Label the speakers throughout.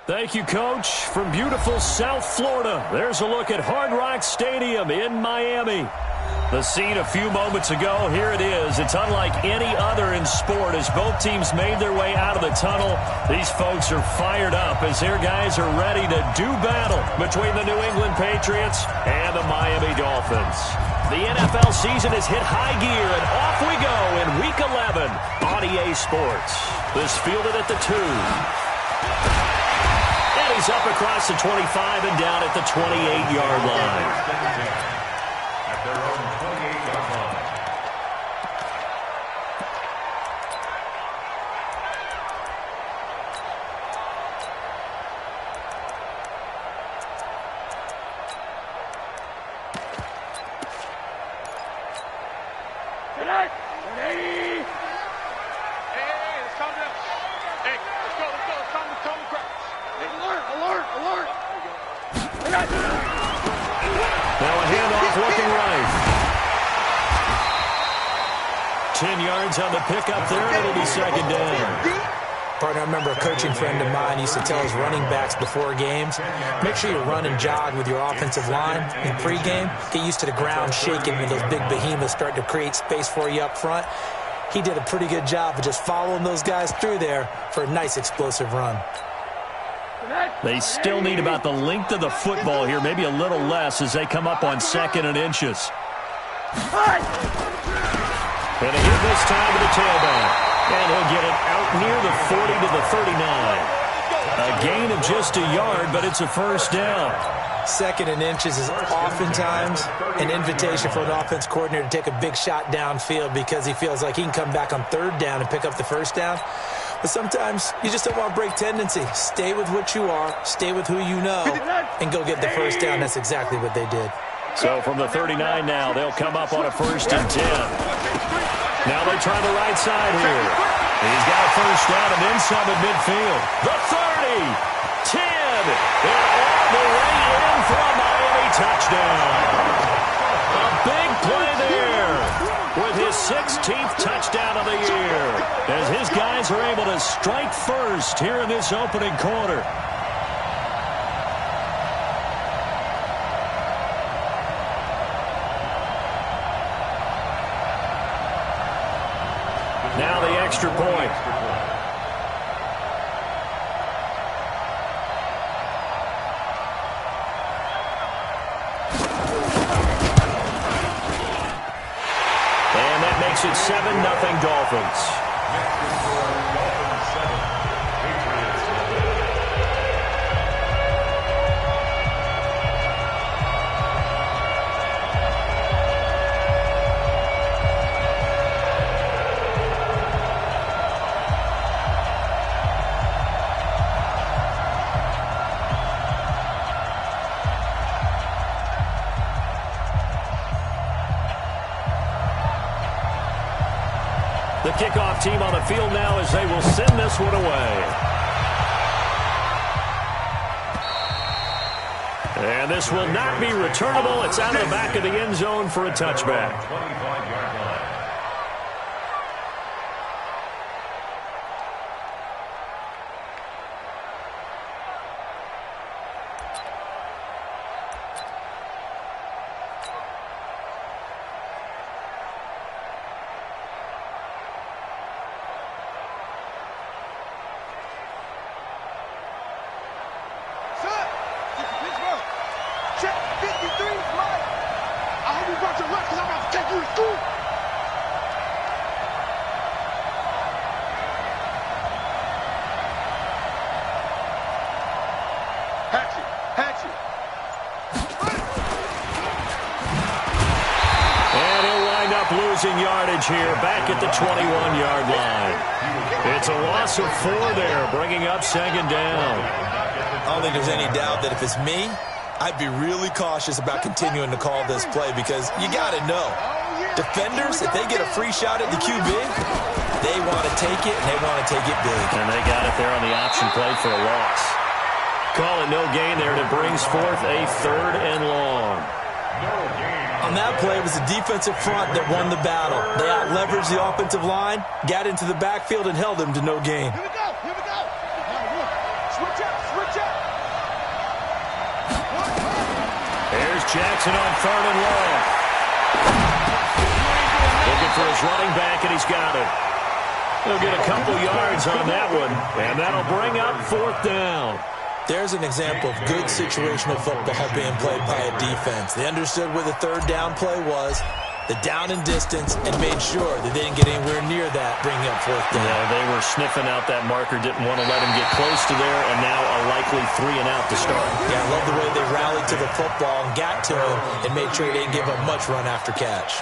Speaker 1: Thank you, Coach. From beautiful South Florida, there's a look at Hard Rock Stadium in Miami. The scene a few moments ago, here it is. It's unlike any other in sport as both teams made their way out of the tunnel. These folks are fired up as their guys are ready to do battle between the New England Patriots and the Miami Dolphins. The NFL season has hit high gear, and off we go in Week 11 on EA Sports. This fielded at the 2. And he's up across the 25 and down at the 28-yard line.
Speaker 2: At their own 28-yard line.
Speaker 1: Now a handoff looking right. 10 yards on the pickup there, and it'll be second down.
Speaker 3: Partner, I remember a coaching friend of mine used to tell his running backs before games, make sure you run and jog with your offensive line in pregame. Get used to the ground shaking when those big behemoths start to create space for you up front. He did a pretty good job of just following those guys through there for a nice explosive run.
Speaker 1: They still need about the length of the football here, maybe a little less as they come up on 2nd and inches. And a hit this time to the tailback. And he'll get it out near the 40 to the 39. A gain of just a yard, but it's a first down.
Speaker 3: 2nd and inches is oftentimes an invitation for an offense coordinator to take a big shot downfield because he feels like he can come back on 3rd down and pick up the first down. But sometimes you just don't want to break tendency. Stay with what you are, stay with who you know, and go get the first down. That's exactly what they did.
Speaker 1: So from the 39 now, they'll come up on a 1st and 10. Now they try the right side here. He's got a first down and then some at midfield. The 30, 10, and all the way in for a Miami touchdown. A big play there with his 16th touchdown of the year as his guys are able to strike first here in this opening quarter. Now the extra point. And that makes it 7-0 Dolphins. The kickoff team on the field now as they will send this one away. And this will not be returnable. It's out of the back of the end zone for a touchback.
Speaker 2: 25-yard line.
Speaker 1: Losing yardage here back at the 21-yard line. It's a loss of 4 there, bringing up 2nd down.
Speaker 3: I don't think there's any doubt that if it's me, I'd be really cautious about continuing to call this play because you got to know, defenders, if they get a free shot at the QB, they want to take it, and they want to take it big.
Speaker 1: And they got it there on the option play for a loss. Call it no gain there, and it brings forth a 3rd and long.
Speaker 3: On that play, it was the defensive front that won the battle. They out-leveraged the offensive line, got into the backfield, and held them to no gain.
Speaker 4: Here we go. Switch up.
Speaker 1: Jackson on 3rd and long. Looking for his running back, and he's got it. He'll get a couple yards on that one, and that'll bring up 4th down.
Speaker 3: There's an example of good situational football being played by a defense. They understood where the 3rd down play was, the down and distance, and made sure that they didn't get anywhere near that, bringing up 4th down.
Speaker 1: Yeah, they were sniffing out that marker, didn't want to let him get close to there, and now a likely 3 and out to start.
Speaker 3: Yeah, I love the way they rallied to the football and got to him and made sure he didn't give up much run after catch.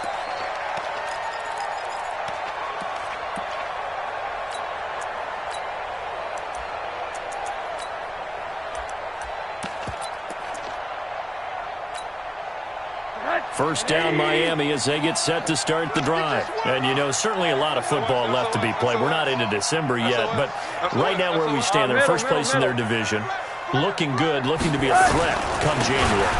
Speaker 1: First down, Miami, as they get set to start the drive. And, you know, certainly a lot of football left to be played. We're not into December yet, but right now where we stand, they're first place in their division, looking good, looking to be a threat come January.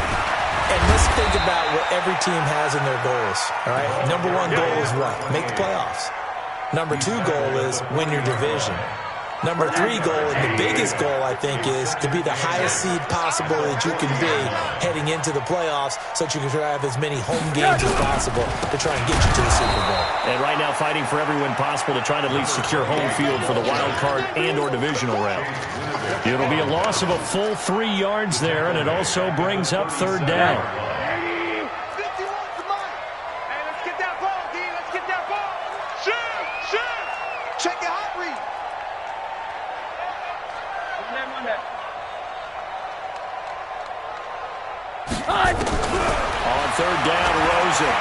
Speaker 3: And let's think about what every team has in their goals, all right? Number 1 goal is what? Make the playoffs. Number 2 goal is win your division. Number 3 goal, and the biggest goal, I think, is to be the highest seed possible that you can be heading into the playoffs so that you can try to have as many home games as possible to try and get you to the Super Bowl.
Speaker 1: And right now fighting for every win possible to try to at least secure home field for the wild card and or divisional round. It'll be a loss of a full 3 yards there, and it also brings up 3rd down. On 3rd down, Rosen.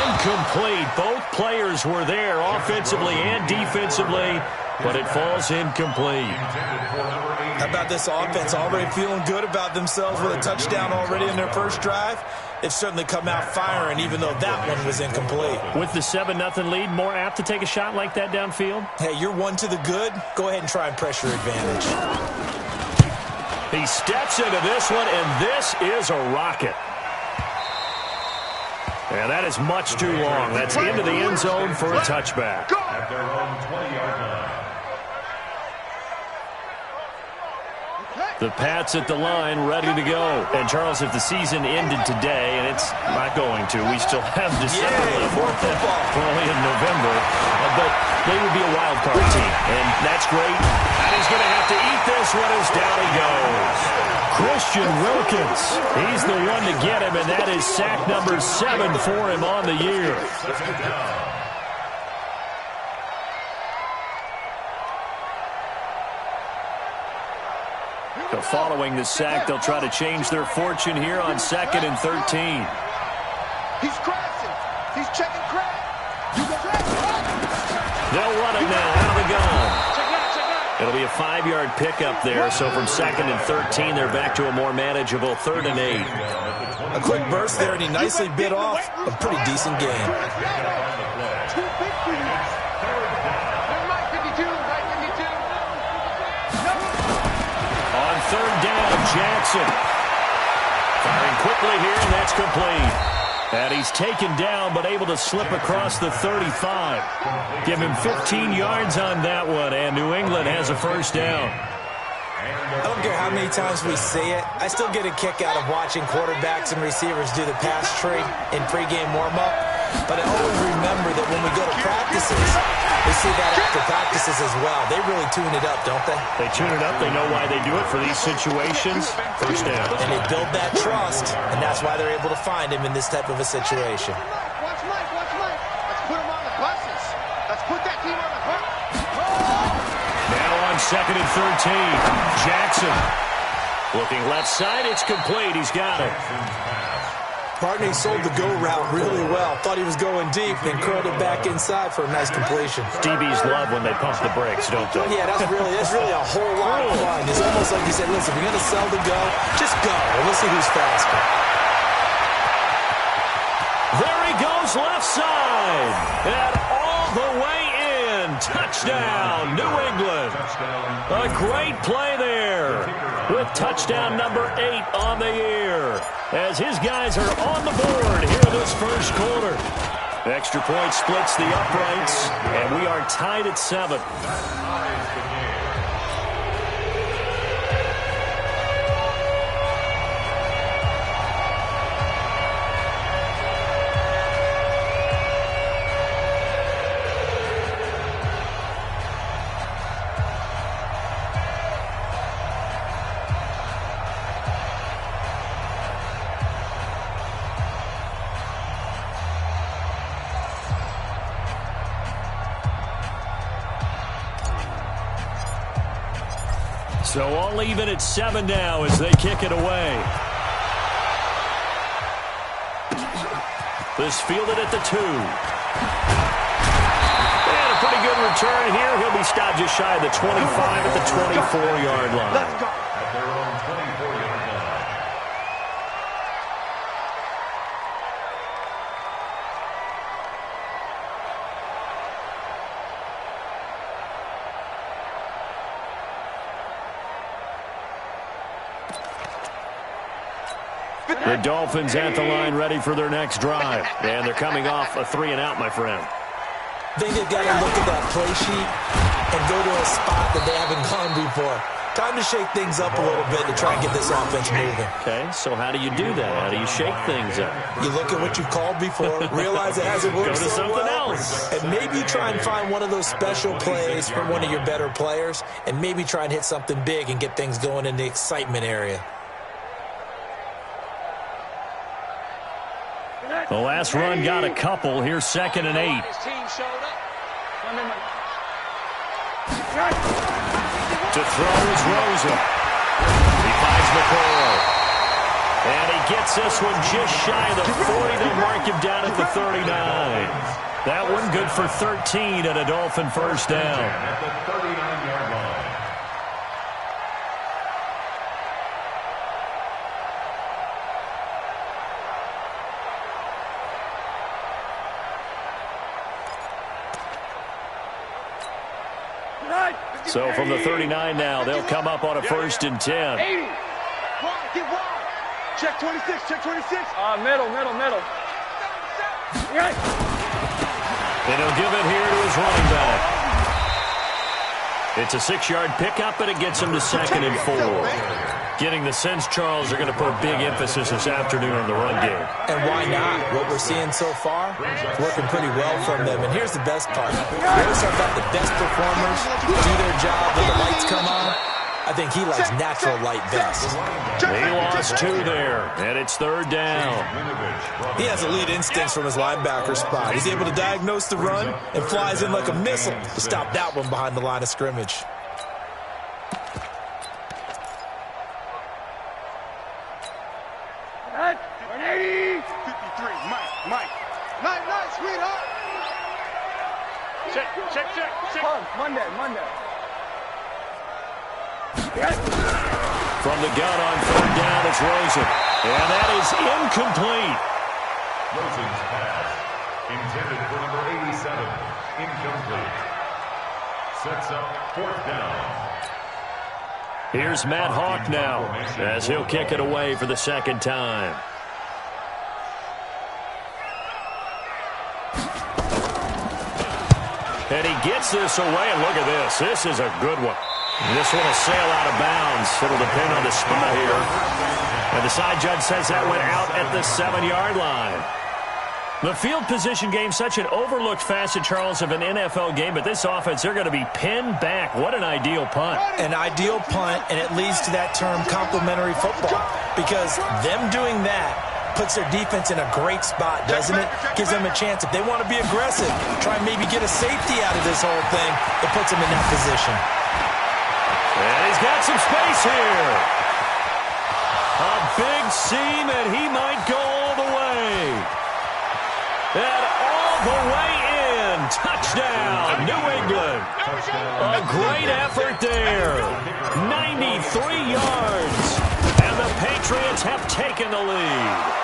Speaker 1: Incomplete. Both players were there offensively and defensively, but it falls incomplete.
Speaker 3: How about this offense already feeling good about themselves with a touchdown already in their first drive? They've certainly come out firing, even though that one was incomplete.
Speaker 1: With the 7-0 lead, more apt to take a shot like that downfield?
Speaker 3: Hey, you're 1 to the good. Go ahead and try and press your advantage.
Speaker 1: He steps into this one, and this is a rocket. And that is much too long. That's into the end zone for a touchback.
Speaker 2: At their own 20-yard line.
Speaker 1: The Pats at the line, ready to go. And, Charles, if the season ended today, and it's not going to, we still have December left.
Speaker 3: More football.
Speaker 1: We're only in November. But they would be a wild card team, and that's great. And he's going to have to eat this one as down he goes. Christian Wilkins, he's the one to get him, and that is sack number 7 for him on the year. So following the sack, they'll try to change their fortune here on 2nd and 13.
Speaker 4: He's crashing. He's checking crash.
Speaker 1: They'll run it now out of the gun. It'll be a 5-yard pickup there. So from 2nd and 13, they're back to a more manageable 3rd and 8.
Speaker 3: A quick burst there, and he nicely bit off a pretty decent game.
Speaker 1: On 3rd down, Jackson. Firing quickly here, and that's complete. And he's taken down, but able to slip across the 35. Give him 15 yards on that one, and New England has a first down.
Speaker 3: I don't care how many times we say it, I still get a kick out of watching quarterbacks and receivers do the pass tree in pregame warm-up. But I always remember that when we go to practices, we see that after practices as well. They really tune it up, don't they?
Speaker 1: They tune it up. They know why they do it for these situations. First down.
Speaker 3: And they build that trust, and that's why they're able to find him in this type of a situation.
Speaker 4: Watch Mike. Let's put him on the buses. Let's put that team on the bus.
Speaker 1: Now on 2nd and 13, Jackson. Looking left side, it's complete. He's got it.
Speaker 3: Partner sold the go route really well. Thought he was going deep and curled it back inside for a nice completion.
Speaker 1: DBs love when they pump the brakes, don't they?
Speaker 3: Yeah, that's really a whole lot of fun. It's almost like you said, listen, if you're going to sell the go, just go. And we'll see who's faster.
Speaker 1: There he goes left side. And all the way in. Touchdown, New England. A great play there with touchdown number 8 on the year. As his guys are on the board here in this first quarter. Extra point splits the uprights, and we are tied at 7. So all even at 7 now as they kick it away. This fielded at the 2. And a pretty good return here. He'll be stopped just shy of the 25 at the 24-yard line.
Speaker 2: At their own 24-yard line.
Speaker 1: The Dolphins at the line ready for their next drive. And they're coming off a 3-and-out, my friend.
Speaker 3: I think they've got to look at that play sheet and go to a spot that they haven't gone before. Time to shake things up a little bit to try and get this offense moving.
Speaker 1: Okay, so how do you do that? How do you shake things up?
Speaker 3: You look at what you've called before, realize it hasn't worked
Speaker 1: Go to
Speaker 3: so
Speaker 1: something
Speaker 3: well,
Speaker 1: else.
Speaker 3: and maybe try and find one of those special plays from one of your better players, and maybe try and hit something big and get things going in the excitement area.
Speaker 1: The last run got a couple. Here's 2nd and 8.
Speaker 4: His team showed up.
Speaker 1: To throw is Rosen. He finds McCall. And he gets this one just shy of the 40. They'll mark him down at the 39. That one good for 13 and a Dolphin first down.
Speaker 2: At the 39-yard line.
Speaker 1: So from the 39 now, they'll come up on a 1st and 10.
Speaker 4: 80. Wide, get wide. Check 26, check 26.
Speaker 5: Middle.
Speaker 1: And he'll give it here to his running back. It's a 6-yard pickup, and it gets him to 2nd and 4. Getting the sense, Charles, they're going to put a big emphasis this afternoon on the run game.
Speaker 3: And why not? What we're seeing so far, it's working pretty well from them. And here's the best part. We always talk about the best performers do their job when the lights come on. I think he likes natural light best.
Speaker 1: He lost 2 there, and it's 3rd down.
Speaker 3: He has elite instincts from his linebacker spot. He's able to diagnose the run and flies in like a missile to stop that one behind the line of scrimmage.
Speaker 4: Night, sweetheart.
Speaker 5: Check. Monday.
Speaker 1: From the gun on 3rd down, it's Rosen. And that is incomplete.
Speaker 2: Rosen's pass. Intended for number 87. Incomplete. Sets up 4th down.
Speaker 1: Here's Matt Hawk now as he'll kick it away for the 2nd time. And he gets this away, and look at this. This is a good one. This one will sail out of bounds. It'll depend on the spot here. And the side judge says that went out at the 7-yard line. The field position game, such an overlooked facet, Charles, of an NFL game, but this offense, they're going to be pinned back. What an ideal punt.
Speaker 3: An ideal punt, and it leads to that term complementary football, because them doing that puts their defense in a great spot, doesn't it? Gives them a chance. If they want to be aggressive, try and maybe get a safety out of this whole thing, it puts them in that position.
Speaker 1: And he's got some space here. A big seam, and he might go all the way. And all the way in. Touchdown, New England. A great effort there. 93 yards. And the Patriots have taken the lead.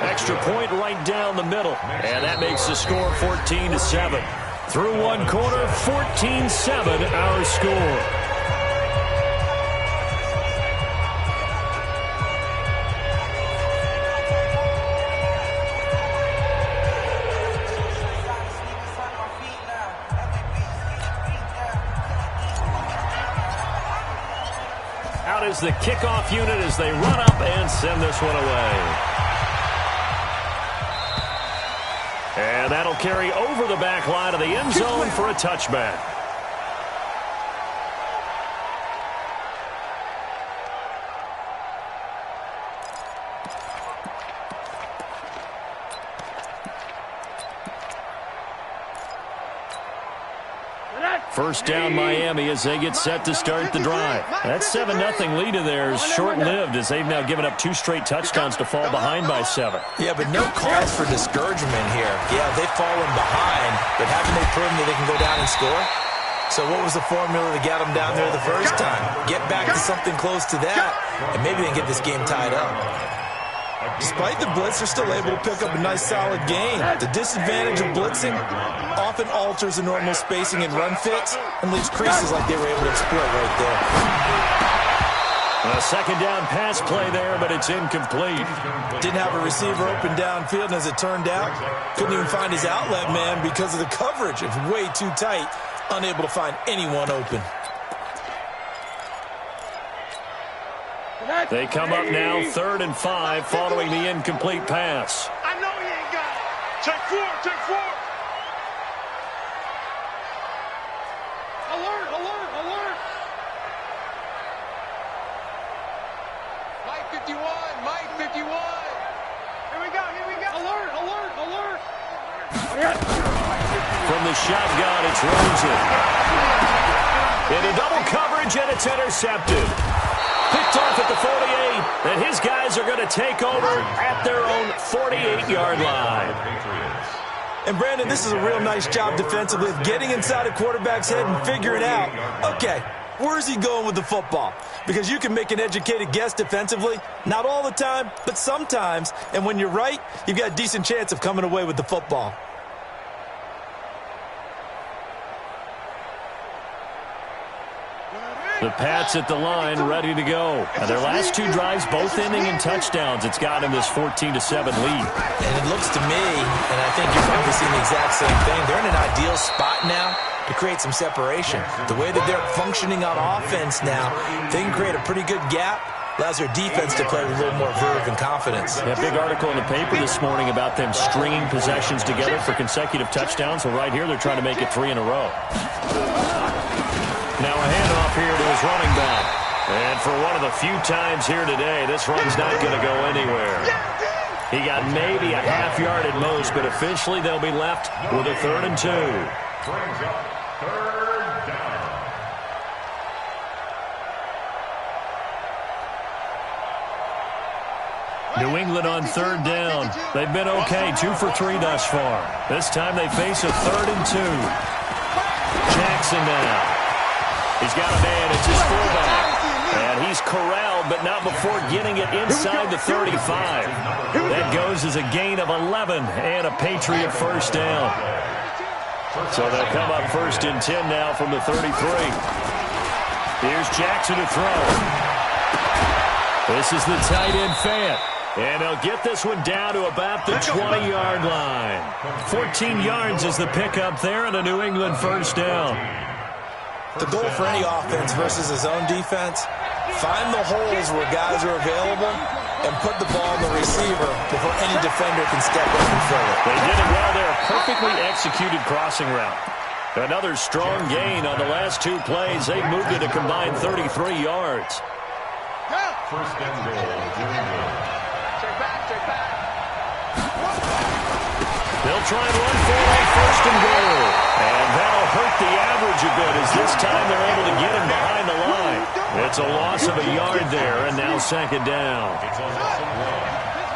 Speaker 1: Extra point right down the middle. And that makes the score 14-7. Through one quarter, 14-7 our score. Out is the kickoff unit as they run up and send this one away. And that'll carry over the back line of the end zone for a touchback. First down Miami as they get set to start the drive. That 7-0 lead of theirs short-lived as they've now given up 2 straight touchdowns to fall behind by 7.
Speaker 3: Yeah, but no cause for discouragement here. Yeah, they've fallen behind, but haven't they proven that they can go down and score? So what was the formula to get them down there the first time? Get back to something close to that, and maybe they can get this game tied up. Despite the blitz, they're still able to pick up a nice, solid gain. The disadvantage of blitzing often alters the normal spacing and run fits and leaves creases like they were able to exploit right there.
Speaker 1: A second down pass play there, but it's incomplete.
Speaker 3: Didn't have a receiver open downfield, and as it turned out, couldn't even find his outlet man because of the coverage. It's way too tight, unable to find anyone open.
Speaker 1: They come up now 3rd and 5 following the incomplete pass.
Speaker 5: I know he ain't got it. Take 4, take 4. Alert, alert, alert. Mike 51, Mike 51. Here we go, here we go. Alert, alert, alert.
Speaker 1: From the shotgun, it's Rosen. Into double coverage, and it's intercepted. Picked off at the 48, and his guys are going to take over at their own 48-yard line.
Speaker 3: And, Brandon, this is a real nice job defensively of getting inside a quarterback's head and figuring out, okay, where's he going with the football? Because you can make an educated guess defensively, not all the time, but sometimes. And when you're right, you've got a decent chance of coming away with the football.
Speaker 1: The Pats at the line, ready to go. And their last 2 drives, both ending in touchdowns. It's got him this 14-7 lead.
Speaker 3: And it looks to me, and I think you're probably seeing the exact same thing, they're in an ideal spot now to create some separation. The way that they're functioning on offense now, they can create a pretty good gap. Allows their defense to play with a little more verve and confidence.
Speaker 1: Yeah, big article in the paper this morning about them stringing possessions together for consecutive touchdowns. Well, right here, they're trying to make it 3 in a row. Now a handoff here to his running back. And for one of the few times here today, this run's not going to go anywhere. He got maybe a half yard at most, but officially they'll be left with a 3rd and 2.
Speaker 2: Brings up 3rd down.
Speaker 1: New England on 3rd down. They've been okay, 2 for 3 thus far. This time they face a 3rd and 2. Jackson now. He's got a man, it's his fullback. And he's corralled, but not before getting it inside the 35. That goes as a gain of 11 and a Patriot first down. So they'll come up 1st and 10 now from the 33. Here's Jackson to throw. This is the tight end Fant. And they'll get this one down to about the 20-yard line. 14 yards is the pickup there and a New England first down.
Speaker 3: The goal for any offense versus his own defense, find the holes where guys are available and put the ball in the receiver before any defender can step up and fill it.
Speaker 1: They did it well there. Perfectly executed crossing route. Another strong gain on the last 2 plays. They've moved it a combined 33 yards.
Speaker 2: 1st and goal.
Speaker 5: Check back, check back.
Speaker 1: They'll try and run for a 1st and goal. And that'll hurt the average a bit as this time they're able to get him behind the line. It's a loss of a yard there, and now 2nd down.
Speaker 2: It's a loss of 1.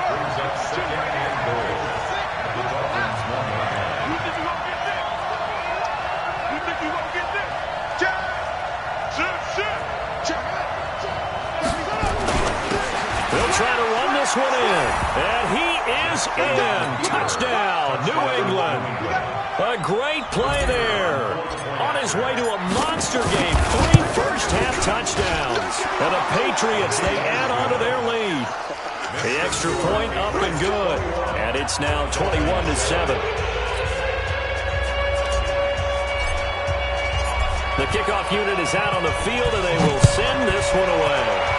Speaker 2: Brings up 2nd and goal. The Dolphins 1 line.
Speaker 5: You think you gonna get this? You think you gonna get this? Check. Check.
Speaker 1: They'll try to run this one in. And he is in. Touchdown, New England. A great play there. On his way to a monster game. 3 first-half touchdowns. And the Patriots, they add on to their lead. The extra point up and good. And it's now 21-7. The kickoff unit is out on the field, and they will send this one away.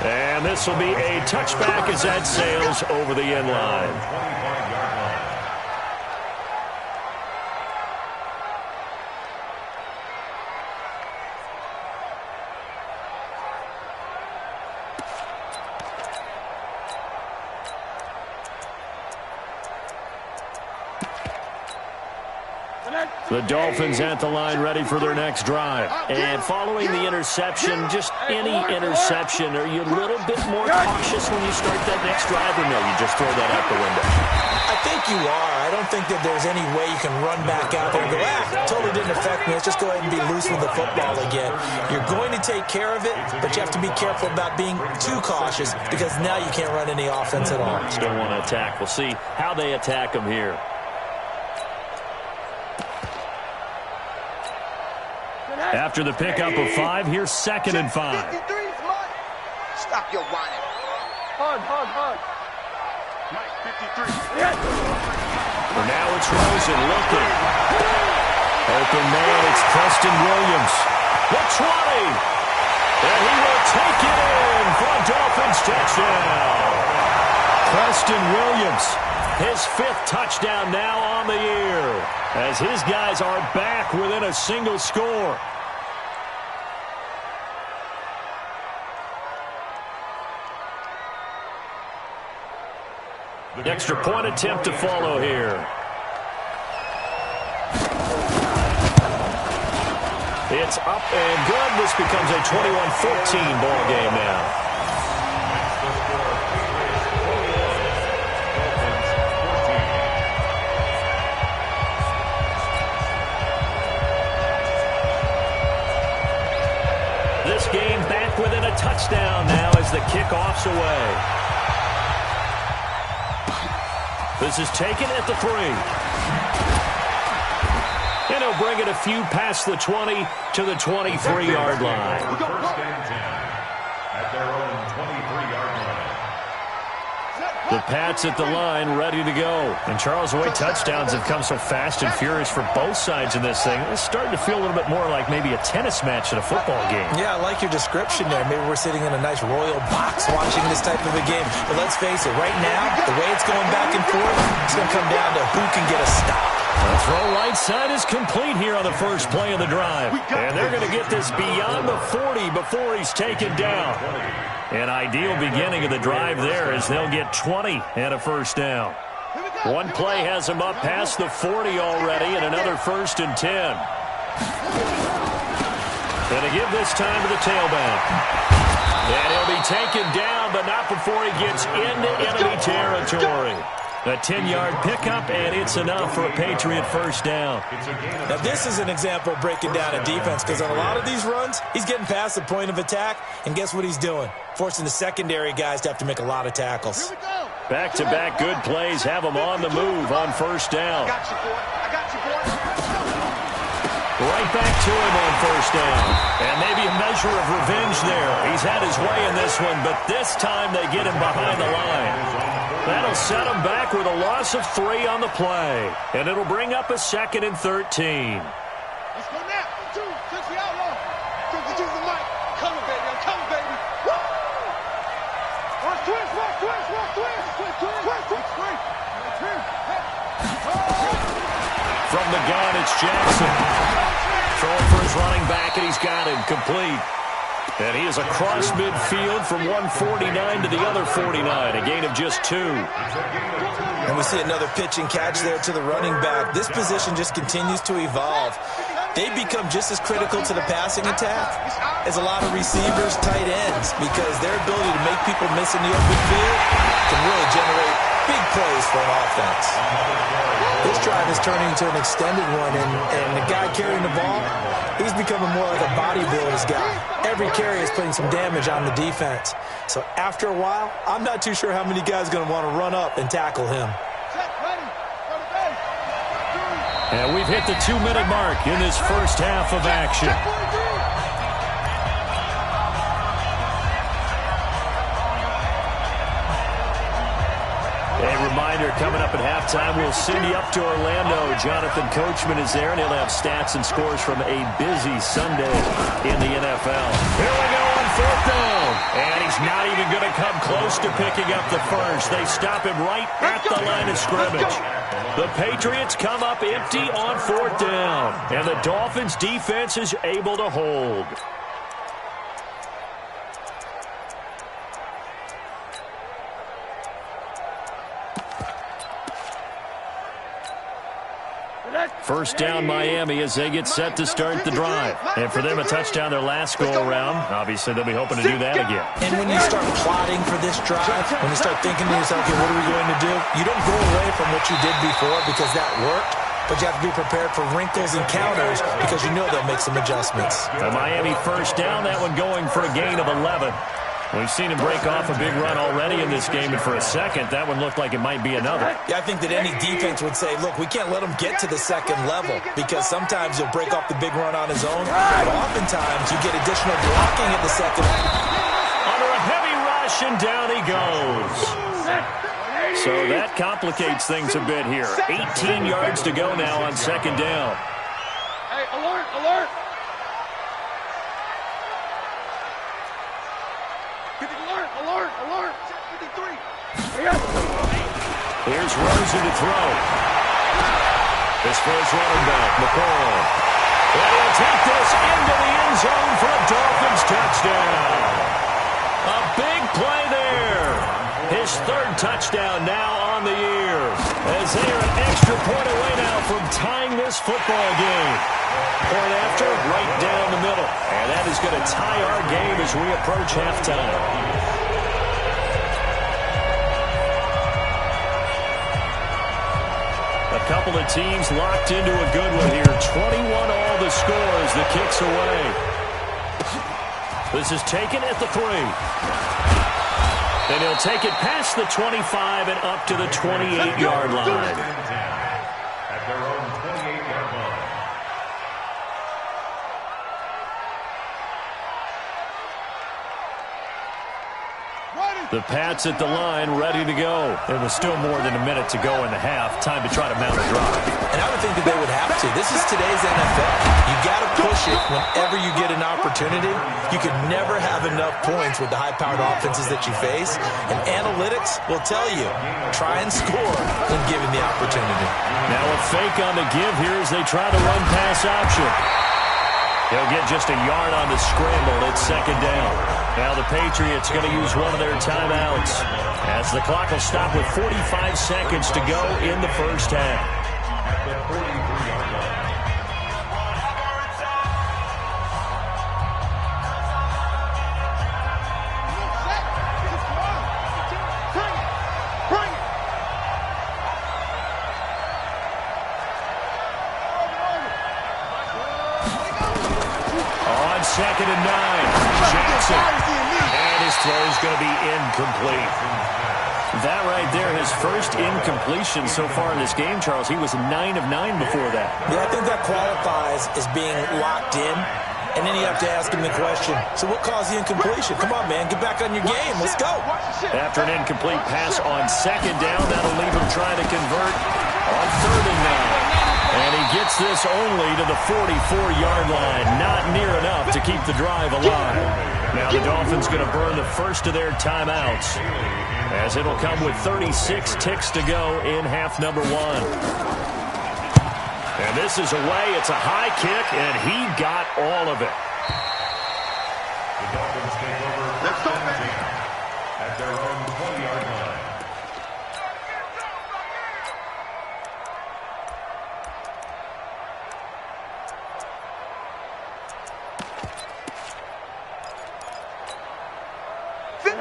Speaker 1: And this will be a touchback as that sails over the end line. The Dolphins at the line ready for their next drive. And following the interception, just any interception, are you a little bit more cautious when you start that next drive, or no, you just throw that out the window?
Speaker 3: I think you are. I don't think that there's any way you can run back out there and go, totally didn't affect me. Let's just go ahead and be loose with the football again. You're going to take care of it, but you have to be careful about being too cautious because now you can't run any offense at all.
Speaker 1: Still want to attack. We'll see how they attack them here. After the pickup of 5, here's 2nd and 5.
Speaker 4: Stop your whining.
Speaker 5: Hard. Mike, 53.
Speaker 1: Well, now it's Rosen looking. Open man, it's Preston Williams. The 20. And he will take it in for a Dolphins touchdown. Preston Williams, his 5th touchdown now on the year, as his guys are back within a single score. Extra point attempt to follow here. It's up and good. This becomes a 21-14 ball game now. This game back within a touchdown now as the kickoff's away. This is taken at the 3. And he'll bring it a few past the 20 to the 23-yard line.
Speaker 2: First and 10 at their own 23-yard line.
Speaker 1: The Pats at the line ready to go. And Charles White touchdowns have come so fast and furious for both sides in this thing. It's starting to feel a little bit more like maybe a tennis match in a football game.
Speaker 3: Yeah, I like your description there. Maybe we're sitting in a nice royal box watching this type of a game. But let's face it, right now, the way it's going back and forth, it's going to come down to who can get a stop.
Speaker 1: The throw right side is complete here on the first play of the drive. And they're going to get this beyond the 40 before he's taken down. An ideal beginning of the drive there as they'll get 20 and a first down. One play has them up past the 40 already, and another 1st and 10. And to give this time to the tailback. And he'll be taken down, but not before he gets into enemy territory. A 10-yard pickup, and it's enough for a Patriot first down.
Speaker 3: Now, this is an example of breaking down a defense, because on a lot of these runs, he's getting past the point of attack, and guess what he's doing? Forcing the secondary guys to have to make a lot of tackles.
Speaker 1: Back-to-back good plays have him on the move on first down.
Speaker 4: I got you, boy.
Speaker 1: Right back to him on first down. And maybe a measure of revenge there. He's had his way in this one, but this time they get him behind the line. That'll set him back with a loss of 3 on the play. And it'll bring up a 2nd and 13.
Speaker 4: Let's go now. 2, 6 the outlaw. 52 the mic. Coming, baby. I'm coming, baby. Woo! Watch twist.
Speaker 1: From the gun, it's Jackson. Throwing for his running back, and he's got him complete. And he is across midfield from 149 to the other 49, a gain of just 2.
Speaker 3: And we see another pitch and catch there to the running back. This position just continues to evolve. They become just as critical to the passing attack as a lot of receivers, tight ends, because their ability to make people miss in the open field can really generate big plays for an offense. This drive is turning into an extended one, and the guy carrying the ball, he's becoming more like a bodybuilder's guy. Every carry is putting some damage on the defense. So after a while, I'm not too sure how many guys are going to want to run up and tackle him.
Speaker 1: And we've hit the 2-minute mark in this first half of action. A reminder, coming up at halftime, we'll send you up to Orlando. Jonathan Coachman is there, and he'll have stats and scores from a busy Sunday in the NFL. Here we go on 4th down. And he's not even going to come close to picking up the first. They stop him right at the line of scrimmage. The Patriots come up empty on 4th down. And the Dolphins defense is able to hold. First down Miami as they get set to start the drive. And for them, a touchdown their last go-around. Obviously, they'll be hoping to do that again.
Speaker 3: And when you start plotting for this drive, when you start thinking to yourself, okay, what are we going to do? You don't go away from what you did before because that worked, but you have to be prepared for wrinkles and counters because you know they'll make some adjustments.
Speaker 1: The Miami first down, that one going for a gain of 11. We've seen him break off a big run already in this game, and for a second, that one looked like it might be another.
Speaker 3: Yeah, I think that any defense would say, look, we can't let him get to the second level because sometimes he'll break off the big run on his own, but oftentimes you get additional blocking at the second.
Speaker 1: Under a heavy rush, and down he goes. So that complicates things a bit here. 18 yards to go now on second down.
Speaker 4: Hey, alert, alert. Alert, alert. 53.
Speaker 1: Here's Rosen to throw. This for his running back, McCall. And he'll take this into the end zone for a Dolphins touchdown. A big play there. His third touchdown now on the year. As they are an extra point away now from tying this football game. Point after, right down the middle. And that is going to tie our game as we approach halftime. A couple of teams locked into a good one here. 21 all the score as the kick's away. This is taken at the 3. And he'll take it past the 25 and up to the 28-yard line.
Speaker 2: At their own 28-yard line.
Speaker 1: The Pats at the line, ready to go. There was still more than a minute to go in the half. Time to try to mount a drive.
Speaker 3: And I would think that they would have to. This is today's NFL. You got to push it whenever you get an opportunity. You can never have enough points with the high-powered offenses that you face. And analytics will tell you, try and score when given the opportunity.
Speaker 1: Now a fake on the give here as they try to run pass option. They'll get just a yard on the scramble. It's second down. Now the Patriots going to use one of their timeouts as the clock will stop with 45 seconds to go in the first half.
Speaker 2: At the 43-yard line.
Speaker 4: Bring it.
Speaker 1: On second and 9, Jackson. And his throw is going to be incomplete. That right there, his first incompletion so far in this game, Charles. He was 9 of 9 before that.
Speaker 3: Yeah, I think that qualifies as being locked in. And then you have to ask him the question, so what caused the incompletion? Come on, man, get back on your game. Let's go.
Speaker 1: After an incomplete pass on second down, that'll leave him trying to convert on third and 9. And he gets this only to the 44-yard line. Not near enough to keep the drive alive. Now the Dolphins going to burn the first of their timeouts, as it'll come with 36 ticks to go in half number 1. And this is away. It's a high kick, and he got all of it.
Speaker 2: The Dolphins take over first and 10 at their own 20-yard line.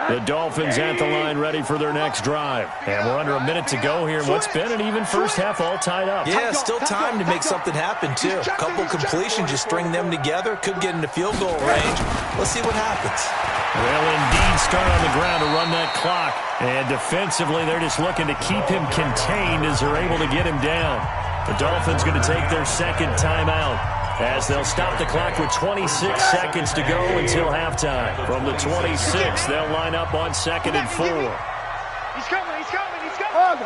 Speaker 1: The Dolphins at the line ready for their next drive. And we're under a minute to go here in what's been an even first half all tied up.
Speaker 3: Yeah, still time to make something happen, too. A couple completions, just string them together. Could get into field goal range. Let's see what happens.
Speaker 1: Will indeed start on the ground to run that clock. And defensively, they're just looking to keep him contained as they're able to get him down. The Dolphins going to take their second timeout, as they'll stop the clock with 26 seconds to go until halftime. From the 26, they'll line up on second and 4.
Speaker 4: He's coming, he's coming, he's coming. Hug.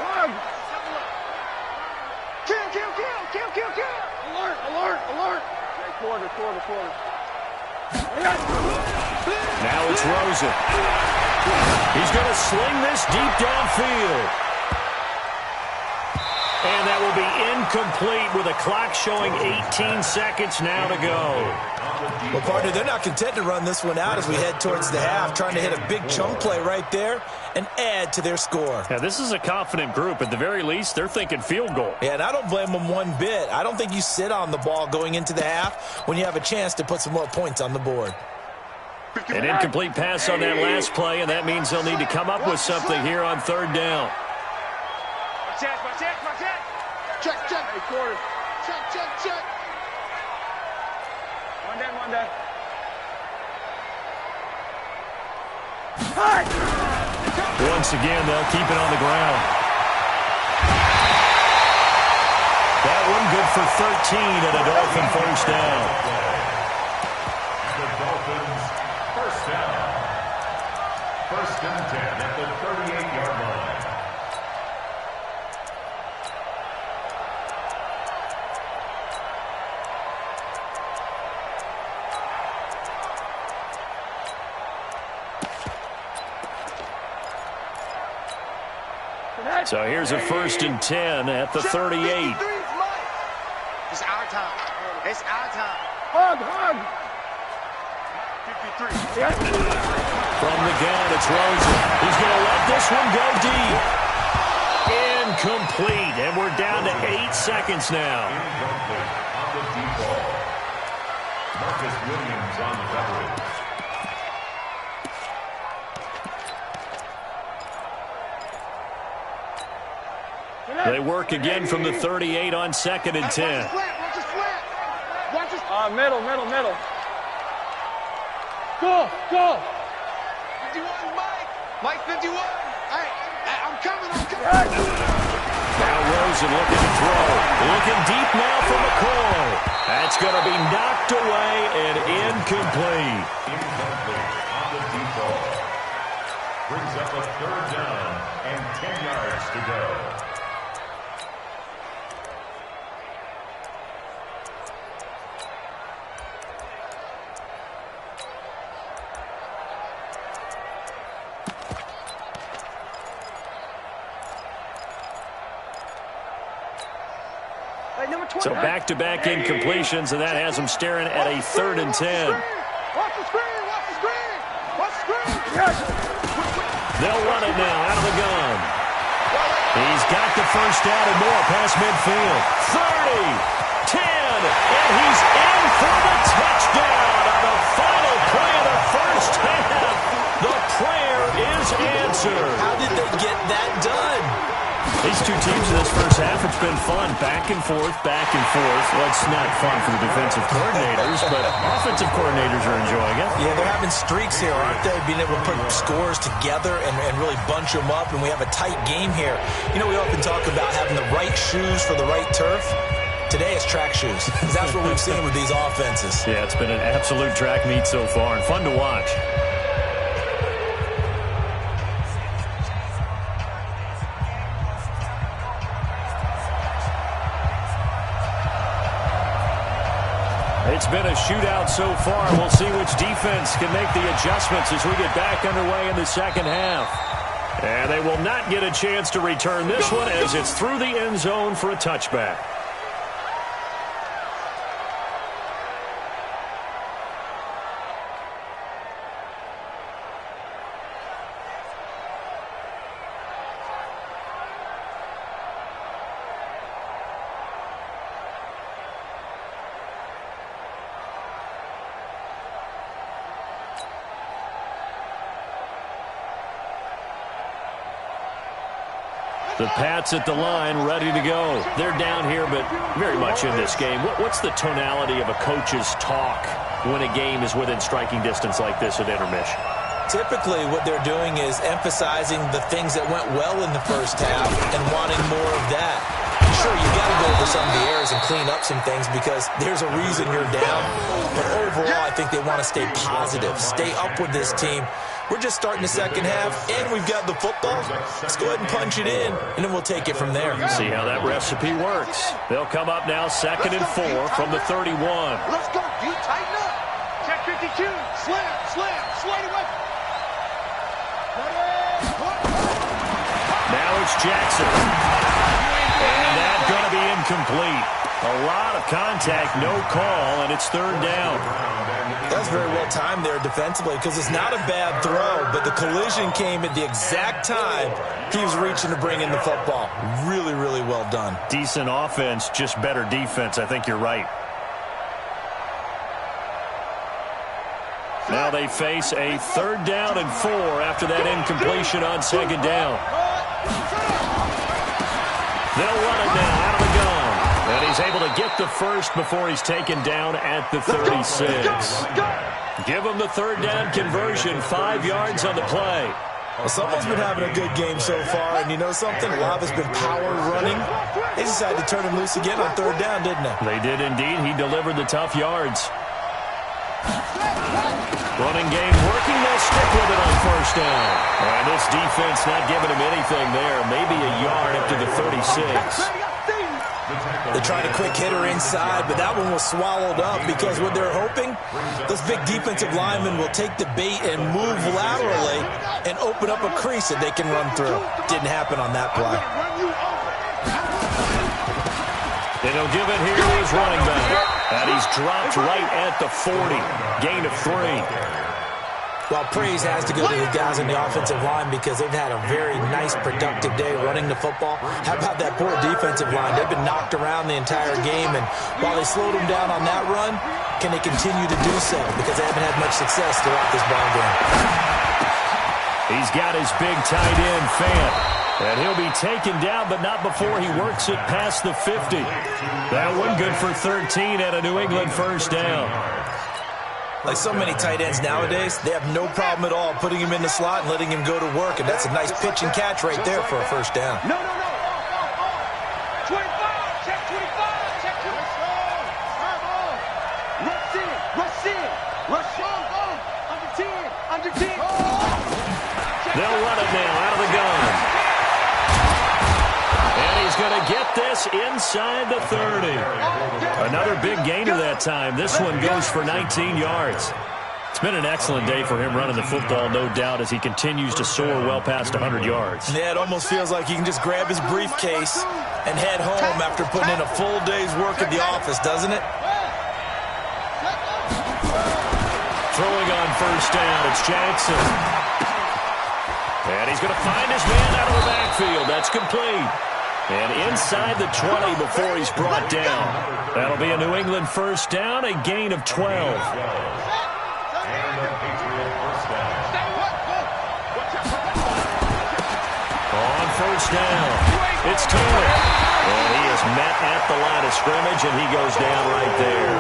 Speaker 4: Kill. Alert. Quarter.
Speaker 1: Now it's Rosen. He's going to sling this deep downfield. And that will be incomplete with a clock showing 18 seconds now to go.
Speaker 3: Well, partner, they're not content to run this one out as we head towards the half, trying to hit a big chunk play right there and add to their score.
Speaker 1: Yeah, this is a confident group. At the very least, they're thinking field goal.
Speaker 3: Yeah, and I don't blame them one bit. I don't think you sit on the ball going into the half when you have a chance to put some more points on the board.
Speaker 1: An incomplete pass on that last play, and that means they'll need to come up with something here on third down.
Speaker 4: Check. Hey, quarter. Check. One down.
Speaker 1: Once again, they'll keep it on the ground. That one good for 13 and a Dolphin first down.
Speaker 2: And the Dolphins first down. First and 10 at the 38-yard line.
Speaker 1: So here's a first and 10 at the 38.
Speaker 4: It's our time. Hug. 53.
Speaker 1: From the gun, it's Rosen. He's going to let this one go deep. Incomplete, and we're down to 8 seconds now.
Speaker 2: Incomplete on the deep ball. Marcus Williams on the coverage.
Speaker 1: They work again from the 38 on second and 10.
Speaker 4: Watch his slant.
Speaker 6: Middle. Go.
Speaker 4: 51, Mike 51. Hey, I'm coming.
Speaker 1: Now Rosen looking to throw. Looking deep now for McCoy. That's going to be knocked away and incomplete.
Speaker 2: Incomplete on the deep ball. Brings up a third down and 10 yards to go.
Speaker 1: So back-to-back incompletions, and that has them staring at a third and 10.
Speaker 4: Watch the screen.
Speaker 1: They'll run it now out of the gun. He's got the first down and more past midfield. 30, 10, and he's in for the touchdown on the final play of the first half. The prayer is answered.
Speaker 3: How did they get that done?
Speaker 1: These two teams in this first half, it's been fun. Back and forth. Well, it's not fun for the defensive coordinators, but offensive coordinators are enjoying it.
Speaker 3: Yeah, they're having streaks here, aren't they? Being able to put scores together and really bunch them up, and we have a tight game here. You know, we often talk about having the right shoes for the right turf. Today it's track shoes. That's what we've seen with these offenses.
Speaker 1: Yeah, it's been an absolute track meet so far, and fun to watch. It's been a shootout so far. We'll see which defense can make the adjustments as we get back underway in the second half. And they will not get a chance to return this one as it's through the end zone for a touchback. The Pats at the line, ready to go. They're down here, but very much in this game. What's the tonality of a coach's talk when a game is within striking distance like this at intermission?
Speaker 3: Typically, what they're doing is emphasizing the things that went well in the first half and wanting more of that. Sure, you got to go over some of the errors and clean up some things because there's a reason you're down. But overall, I think they want to stay positive, stay up with this team. We're just starting the second half, and we've got the football. Let's go ahead and punch it in, and then we'll take it from there.
Speaker 1: See how that recipe works. They'll come up now, 2nd and 4 from the 31.
Speaker 4: Let's go, D. Tighten up. Check 52. Slam. Slide away.
Speaker 1: Now it's Jackson. And that incomplete. A lot of contact, no call, and it's third down.
Speaker 3: That's very well timed there defensively because it's not a bad throw, but the collision came at the exact time he was reaching to bring in the football. Really, really well done.
Speaker 1: Decent offense, just better defense. I think you're right. Now they face a 3rd down and 4 after that incompletion on 2nd down. They'll run it now out of the gun. And he's able to get the first before he's taken down at the 36. Give him the 3rd down conversion, 5 yards on the play.
Speaker 3: Well, someone's been having a good game so far, and you know something? A lot of it's been power running. They decided to turn him loose again on 3rd down, didn't they?
Speaker 1: They did indeed. He delivered the tough yards. Running game working. They'll stick with it on 1st down. And this defense not giving him anything there. Maybe a yard up to the 36.
Speaker 3: They tried a quick hitter inside, but that one was swallowed up because what they're hoping, those big defensive linemen will take the bait and move laterally and open up a crease that they can run through. Didn't happen on that play.
Speaker 1: And he'll give it here to his running back. And he's dropped right at the 40. Gain of 3.
Speaker 3: Well, praise has to go to the guys on the offensive line because they've had a very nice, productive day running the football. How about that poor defensive line? They've been knocked around the entire game, and while they slowed them down on that run, can they continue to do so? Because they haven't had much success throughout this ball game.
Speaker 1: He's got his big tight end, Fant. And he'll be taken down, but not before he works it past the 50. That one good for 13 at a New England 1st down.
Speaker 3: Like so many tight ends nowadays, they have no problem at all putting him in the slot and letting him go to work, and that's a nice pitch and catch right there for a 1st down.
Speaker 6: No. 25, check 25, check 25. Rush in. Under 10.
Speaker 1: They'll run it now out of the gun. And he's going to get this inside the 30. Another big gainer that time. This one goes for 19 yards. It's been an excellent day for him running the football, no doubt, as he continues to soar well past 100 yards.
Speaker 3: Yeah, it almost feels like he can just grab his briefcase and head home after putting in a full day's work at the office, doesn't it?
Speaker 1: Throwing on 1st down, it's Jackson. And he's going to find his man out of the backfield. That's complete. And inside the 20 before he's brought down. That'll be a New England 1st down, a gain of 12. On 1st down, it's Taylor. And he is met at the line of scrimmage, and he goes down right there.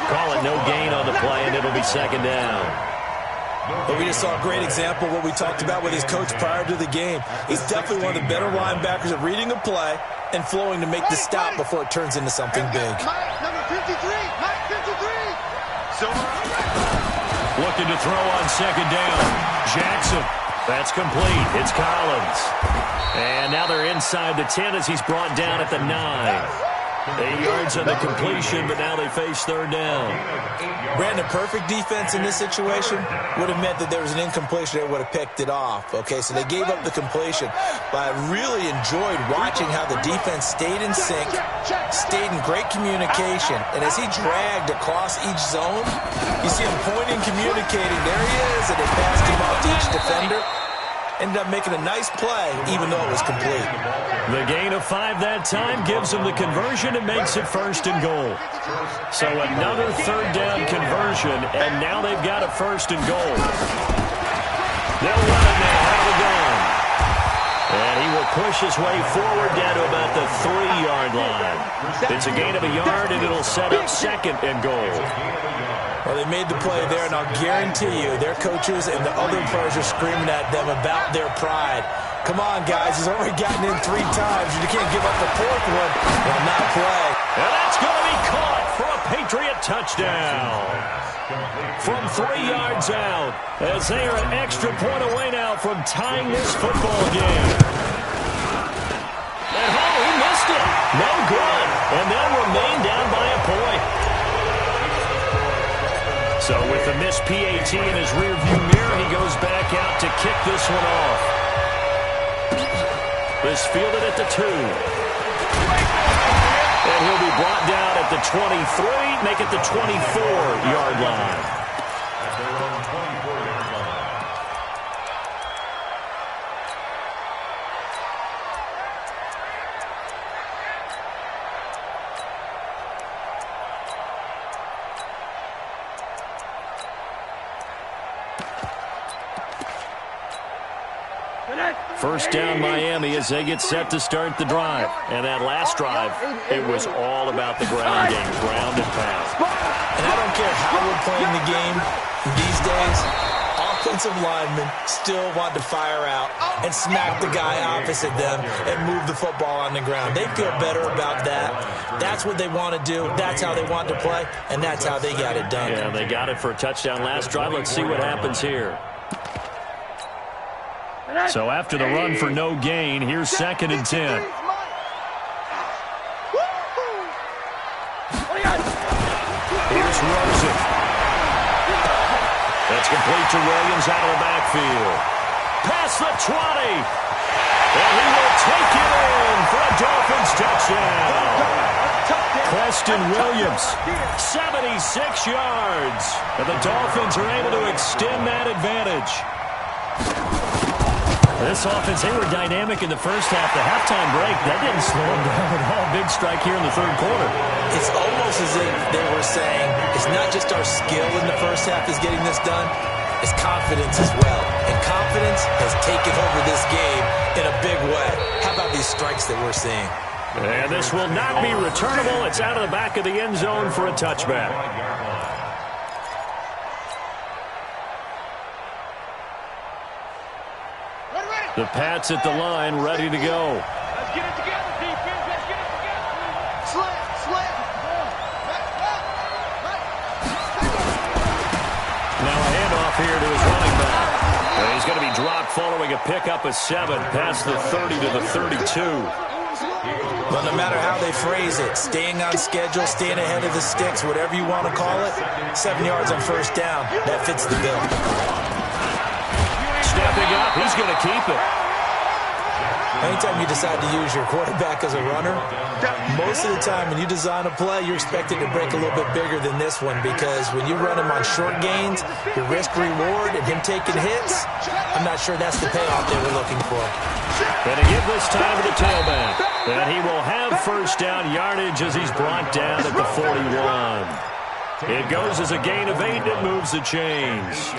Speaker 1: Call it no gain on the play, and it'll be 2nd down.
Speaker 3: But we just saw a great example of what we talked about with his coach prior to the game. He's definitely one of the better linebackers at reading a play and flowing to make the stop before it turns into something big.
Speaker 4: Number 53, Mike 53.
Speaker 1: Looking to throw on 2nd down. Jackson. That's complete. It's Collins. And now they're inside the 10 as he's brought down at the 9. 8 yards on the completion, but now they face 3rd down.
Speaker 3: Brandon, perfect defense in this situation would have meant that there was an incompletion. They would have picked it off. Okay, so they gave up the completion. But I really enjoyed watching how the defense stayed in sync, stayed in great communication. And as he dragged across each zone, you see him pointing, communicating. There he is, and they passed him off to each defender. Ended up making a nice play, even though it was complete.
Speaker 1: The gain of 5 that time gives them the conversion and makes it 1st and goal. So another 3rd down conversion, and now they've got a 1st and goal. They'll run it now out of the gun. And he will push his way forward down to about the 3-yard line. It's a gain of a yard, and it'll set up 2nd and goal.
Speaker 3: Well, they made the play there, and I'll guarantee you their coaches and the other players are screaming at them about their pride. Come on, guys. He's already gotten in 3 times. You can't give up the 4th one. Well, not play.
Speaker 1: And that's going to be caught for a Patriot touchdown. From 3 yards out, as they are an extra point away now from tying this football game. And he missed it. No good. And they'll remain down by a point. So with the missed PAT in his rearview mirror, he goes back out to kick this one off. This fielded at the 2. And he'll be brought down at the 23, make it the 24-yard line.
Speaker 2: At their own 24-yard line.
Speaker 1: First down Miami as they get set to start the drive. And that last drive, it was all about the ground game, ground and pound.
Speaker 3: And I don't care how we're playing the game these days, offensive linemen still want to fire out and smack the guy opposite them and move the football on the ground. They feel better about that. That's what they want to do. That's how they want to play, and that's how they got it done.
Speaker 1: Yeah, they got it for a touchdown last drive. Let's see what happens here. So after the run for no gain, here's 2nd and 10.
Speaker 6: Here's
Speaker 1: Rosen. That's complete to Williams out of the backfield. Past the 20. And he will take it in for a Dolphins touchdown. Preston Williams, 76 yards. And the Dolphins are able to extend that advantage. This offense, they were dynamic in the first half. The halftime break, that didn't slow them down at all. Big strike here in the third quarter.
Speaker 3: It's almost as if they were saying, it's not just our skill in the first half is getting this done, it's confidence as well. And confidence has taken over this game in a big way. How about these strikes that we're seeing?
Speaker 1: And this will not be returnable. It's out of the back of the end zone for a touchback. The Pats at the line, ready to go.
Speaker 6: Let's get it together, defense. Let's get it together. Slant.
Speaker 1: Now a handoff here to his running back. And he's going to be dropped following a pickup of 7 past the 30 to the 32.
Speaker 3: But no matter how they phrase it, staying on schedule, staying ahead of the sticks, whatever you want to call it, 7 yards on first down, that fits the bill.
Speaker 1: Stepping up, he's going to keep it.
Speaker 3: Anytime you decide to use your quarterback as a runner, most of the time when you design a play, you're expected to break a little bit bigger than this one because when you run him on short gains, your risk-reward and him taking hits, I'm not sure that's the payoff they were looking for.
Speaker 1: Going to give this time to the tailback. And he will have first down yardage as he's brought down at the 41. It goes as a gain of 8 and moves the chains.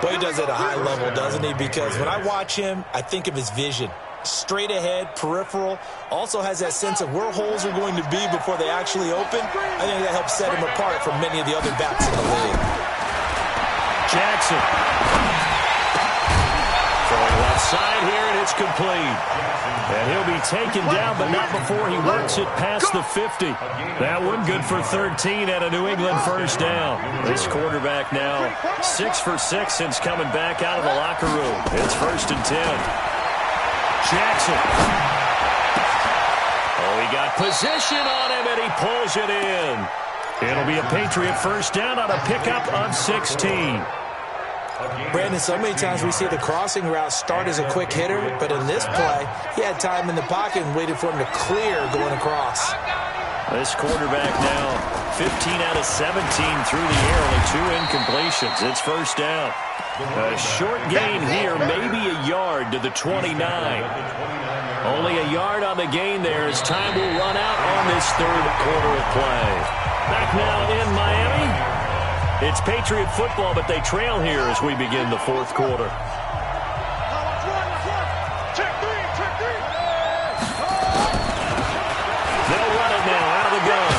Speaker 3: But he does it at a high level, doesn't he? Because when I watch him, I think of his vision. Straight ahead, peripheral, also has that sense of where holes are going to be before they actually open. I think that helps set him apart from many of the other backs in the league.
Speaker 1: Jackson. Throwing left side here, and it's complete. And he'll be taken down, but not before he works it past the 50. That one good for 13 at a New England first down. This quarterback now 6 for 6 since coming back out of the locker room. It's 1st and 10. Jackson. Oh, he got position on him, and he pulls it in. It'll be a Patriot first down on a pickup of 16.
Speaker 3: Brandon, so many times we see the crossing route start as a quick hitter, but in this play, he had time in the pocket and waited for him to clear going across.
Speaker 1: This quarterback now 15 out of 17 through the air, only 2 incompletions. It's first down. A short gain here, maybe a yard to the 29. Only a yard on the gain there as time will run out on this third quarter of play. Back now in Miami. It's Patriot football, but they trail here as we begin the fourth quarter. They'll run it now out of the gun.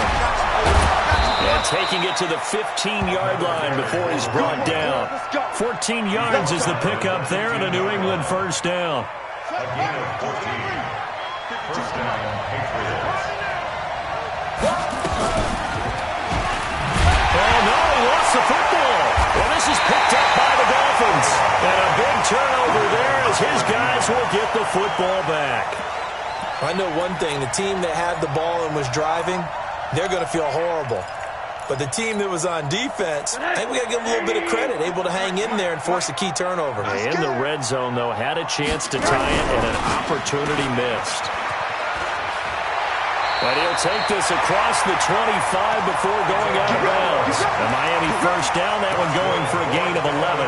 Speaker 1: And taking it to the 15-yard line before he's brought down. 14 yards is the pickup there and a New England first down.
Speaker 2: A gain of 14. First down, Patriots.
Speaker 1: Oh, no, he lost the football. Well, this is picked up by the Dolphins. And a big turnover there as his guys will get the football back.
Speaker 3: I know one thing. The team that had the ball and was driving, they're going to feel horrible. But the team that was on defense, I think we got to give them a little bit of credit, able to hang in there and force a key turnover.
Speaker 1: In the red zone, though, had a chance to tie it and an opportunity missed. And he'll take this across the 25 before going out of bounds. The Miami first down, that one going for a gain of 11.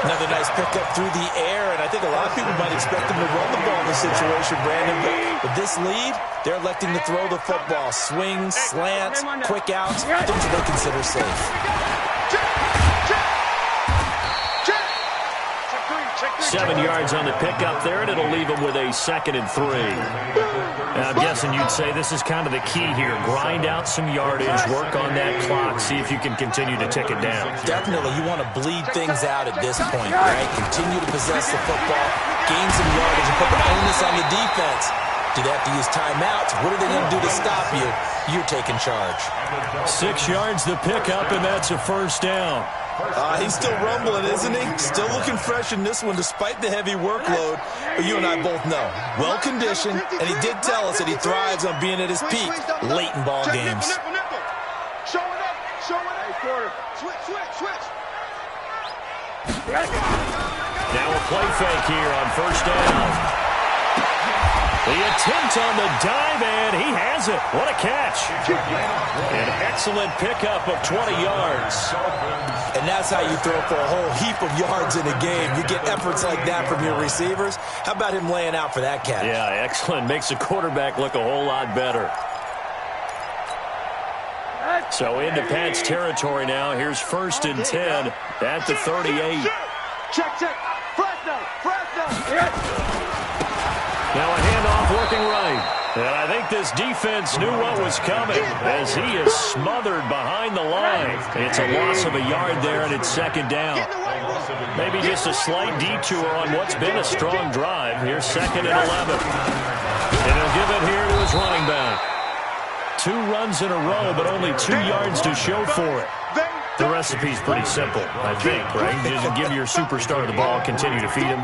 Speaker 3: Another nice pickup through the air, and I think a lot of people might expect him to run the ball in this situation, Brandon. But with this lead, they're electing to throw the football. Swings, slants, quick outs, things that they consider safe.
Speaker 1: 7 yards on the pickup there, and it'll leave them with a 2nd and 3. And I'm guessing you'd say this is kind of the key here. Grind out some yardage, work on that clock, see if you can continue to tick it down.
Speaker 3: Definitely, you want to bleed things out at this point, right? Continue to possess the football, gain some yardage, and put the onus on the defense. Do they have to use timeouts? What are they going to do to stop you? You're taking charge.
Speaker 1: 6 yards the pickup, and that's a first down.
Speaker 3: He's still rumbling, isn't he? Still looking fresh in this one despite the heavy workload. But you and I both know, well-conditioned, and he did tell us that he thrives on being at his peak late in ball games.
Speaker 4: Show it up. Switch.
Speaker 1: Now a play fake here on first down. The attempt on the dive, and he has it. What a catch. An excellent pickup of 20 yards.
Speaker 3: And that's how you throw for a whole heap of yards in a game. You get efforts like that from your receivers. How about him laying out for that catch?
Speaker 1: Yeah, excellent. Makes the quarterback look a whole lot better. So into Pat's territory now. Here's 1st and 10 at the 38.
Speaker 6: Check. Fresno.
Speaker 1: Now a handoff working right. And I think this defense knew what was coming as he is smothered behind the line. It's a loss of a yard there, and it's 2nd down. Maybe just a slight detour on what's been a strong drive. Here's 2nd and 11. And he'll give it here to his running back. 2 runs in a row, but only 2 yards to show for it. The recipe's pretty simple, I think, right? Just give your superstar the ball, continue to feed him.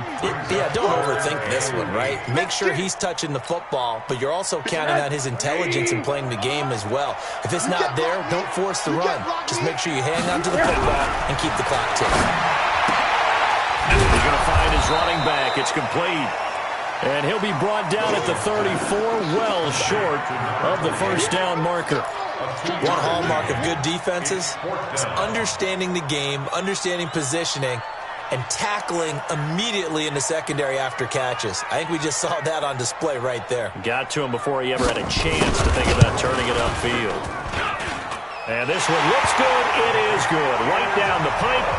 Speaker 3: Yeah, don't overthink this one, right? Make sure he's touching the football, but you're also counting on his intelligence in playing the game as well. If it's not there, don't force the run. Just make sure you hang on to the football and keep the clock ticking.
Speaker 1: He's going to find his running back. It's complete. And he'll be brought down at the 34, well short of the first down marker.
Speaker 3: One hallmark of good defenses is understanding the game, understanding positioning, and tackling immediately in the secondary after catches. I think we just saw that on display right there.
Speaker 1: Got to him before he ever had a chance to think about turning it upfield. And this one looks good. It is good. Right down the pipe.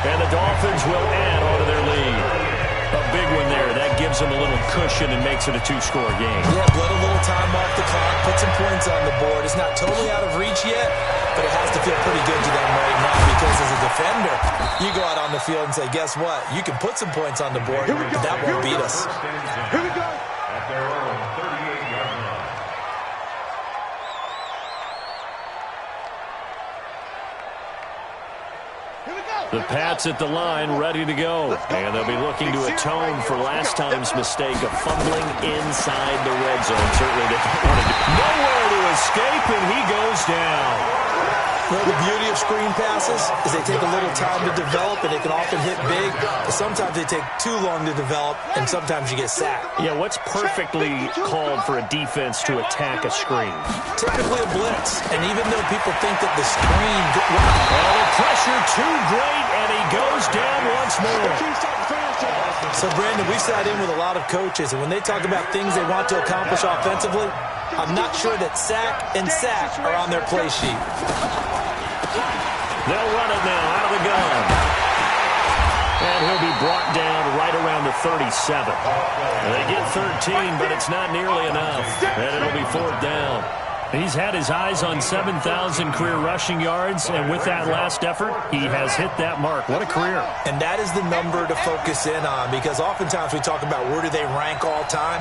Speaker 1: And the Dolphins will add on to their lead. A big one there. That gives them a little cushion and makes it a 2-score game.
Speaker 3: Yeah, bled a little time off the clock, put some points on the board. It's not totally out of reach yet, but it has to feel pretty good to them right now because as a defender, you go out on the field and say, guess what? You can put some points on the board, but that won't beat us.
Speaker 4: Here we go.
Speaker 2: At their own 38-yard line.
Speaker 1: The Pats at the line, ready to go. And they'll be looking to atone for last time's mistake of fumbling inside the red zone. Certainly they don't want to do. Nowhere to escape, and he goes down.
Speaker 3: Well, the beauty of screen passes is they take a little time to develop, and they can often hit big. But sometimes they take too long to develop, and sometimes you get sacked.
Speaker 1: Yeah, what's perfectly called for a defense to attack a screen?
Speaker 3: Typically a blitz, and even though people think that the screen...
Speaker 1: Well, the pressure too great, and he goes down once more.
Speaker 3: So, Brandon, we sat in with a lot of coaches, and when they talk about things they want to accomplish offensively, I'm not sure that sack and sack are on their play sheet.
Speaker 1: They'll run it now out of the gun. And he'll be brought down right around the 37. They get 13, but it's not nearly enough. And it'll be 4th down. He's had his eyes on 7,000 career rushing yards, and with that last effort, he has hit that mark. What a career.
Speaker 3: And that is the number to focus in on, because oftentimes we talk about where do they rank all time.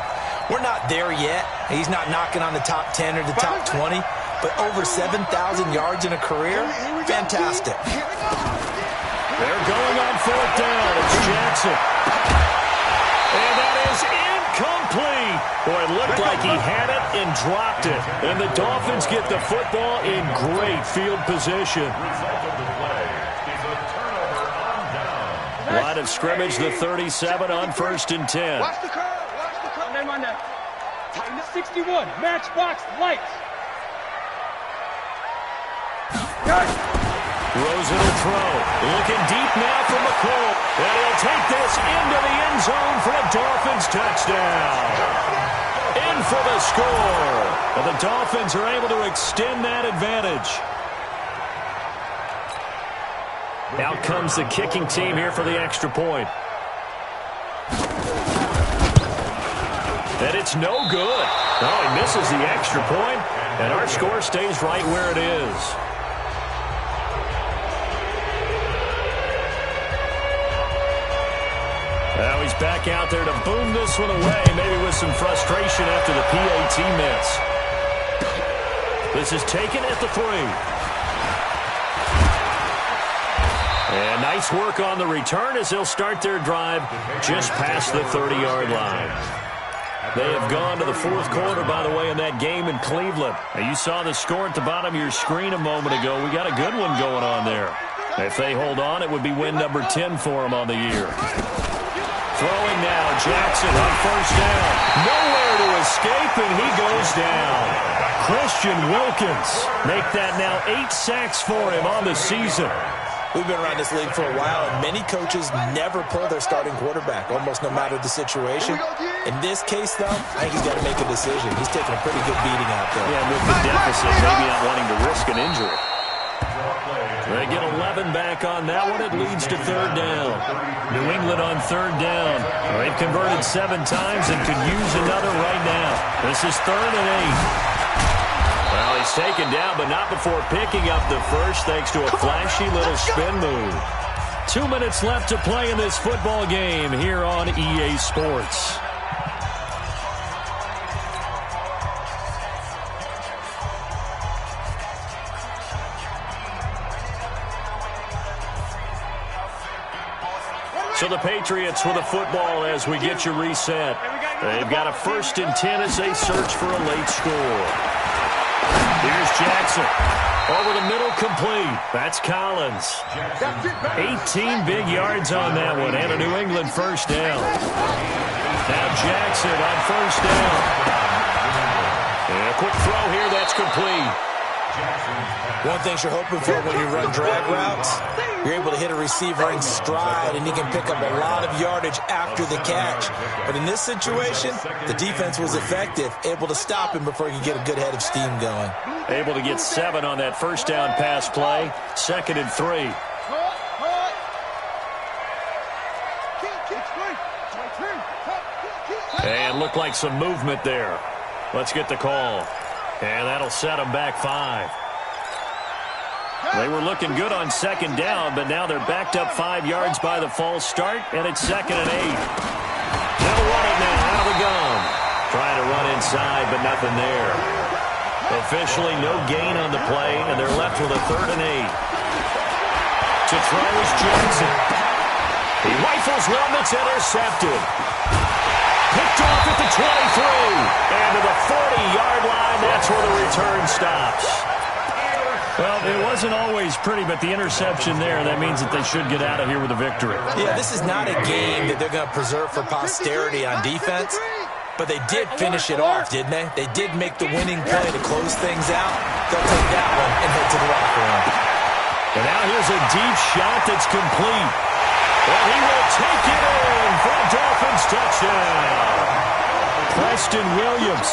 Speaker 3: We're not there yet. He's not knocking on the top 10 or the top 20, but over 7,000 yards in a career, fantastic.
Speaker 1: They're going on 4th down. It's Jackson. And that is incomplete. Boy, it looked like he had it and dropped it. And the Dolphins get the football in great field position.
Speaker 2: Result of the play is a turnover on down.
Speaker 1: Line of scrimmage, the 37 on 1st and 10.
Speaker 6: Watch the curve. Watch the curve. Tighten up. Y7W11, Matchbox Lights.
Speaker 1: Rosen will throw. Looking deep now for McCall. And he'll take this into the end zone for a Dolphins touchdown. In for the score. And the Dolphins are able to extend that advantage. Out comes the kicking team here for the extra point. And it's no good. Oh, he misses the extra point, and our score stays right where it is. Now he's back out there to boom this one away, maybe with some frustration after the PAT miss. This is taken at the 3. And nice work on the return as they'll start their drive just past the 30-yard line. They have gone to the fourth quarter, by the way, in that game in Cleveland. Now, you saw the score at the bottom of your screen a moment ago. We got a good one going on there. If they hold on, it would be win number 10 for them on the year. Throwing now, Jackson on first down. Nowhere to escape, and he goes down. Christian Wilkins make that now 8 sacks for him on the season.
Speaker 3: We've been around this league for a while, and many coaches never pull their starting quarterback, almost no matter the situation. In this case, though, I think he's got to make a decision. He's taking a pretty good beating out there.
Speaker 1: Yeah, with the deficit, maybe not wanting to risk an injury. They get 11 back on that one. It leads to third down. New England on third down. They've converted 7 times and could use another right now. This is 3rd and 8. Well, he's taken down, but not before picking up the first thanks to a flashy little spin move. 2 minutes left to play in this football game here on EA Sports. So the Patriots with a football as we get you reset. They've got a 1st and 10 as they search for a late score. Here's Jackson. Over the middle, complete. That's Collins. 18 big yards on that one, and a New England first down. Now Jackson on first down. And a quick throw here, that's complete.
Speaker 3: One thing you're hoping for when you run drag routes, you're able to hit a receiver in stride, and he can pick up a lot of yardage after the catch. But in this situation, the defense was effective, able to stop him before he could get a good head of steam going.
Speaker 1: Able to get 7 on that first down pass play. 2nd and 3. And looked like some movement there. Let's get the call. And that'll set them back 5. They were looking good on 2nd down, but now they're backed up 5 yards by the false start, and it's 2nd and 8. They'll run it now out of the gun. Trying to run inside, but nothing there. Officially no gain on the play, and they're left with a 3rd and 8. To throw is Jackson. He rifles one that's intercepted. Picked off at the 23. And to the 40-yard line, that's where the return stops. Well, it wasn't always pretty, but the interception there, that means that they should get out of here with a victory.
Speaker 3: Yeah, this is not a game that they're going to preserve for posterity on defense, but they did finish it off, didn't they? They did make the winning play to close things out. They'll take that one and head to the locker room.
Speaker 1: And now here's a deep shot that's complete. And he will take it in for a Dolphins touchdown. Preston Williams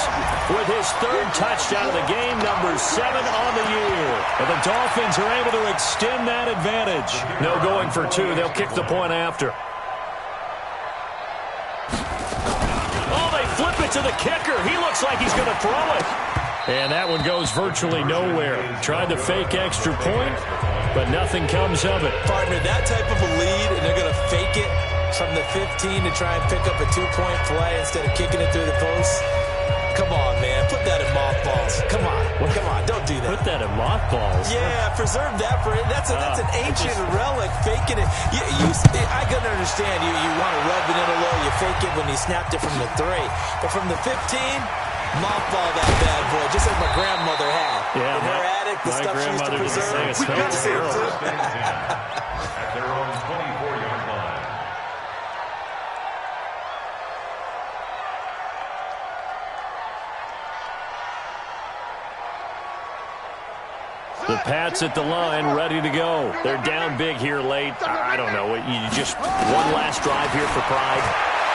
Speaker 1: with his 3rd touchdown of the game, number 7 on the year. And the Dolphins are able to extend that advantage. No going for 2. They'll kick the point after. Oh, they flip it to the kicker. He looks like he's going to throw it. And that one goes virtually nowhere. Tried to fake extra point, but nothing comes of it.
Speaker 3: Partner, that type of a lead, and they're going to fake it from the 15 to try and pick up a 2-point play instead of kicking it through the post. Come on, man. Put that in mothballs. Come on. Come on. Don't do that.
Speaker 1: Put that in mothballs?
Speaker 3: Yeah, preserve that for it. That's an ancient relic. Faking it. I can understand. You want to rub it in a little. You fake it when you snapped it from the 3. But from the 15, mothball that bad boy, just like my grandmother had.
Speaker 1: Yeah,
Speaker 3: in her attic, the stuff she used to preserve.
Speaker 1: We got to see it, too.
Speaker 2: At their own 24-yard line.
Speaker 1: The Pats at the line, ready to go. They're down big here late. I don't know. You just one last drive here for pride.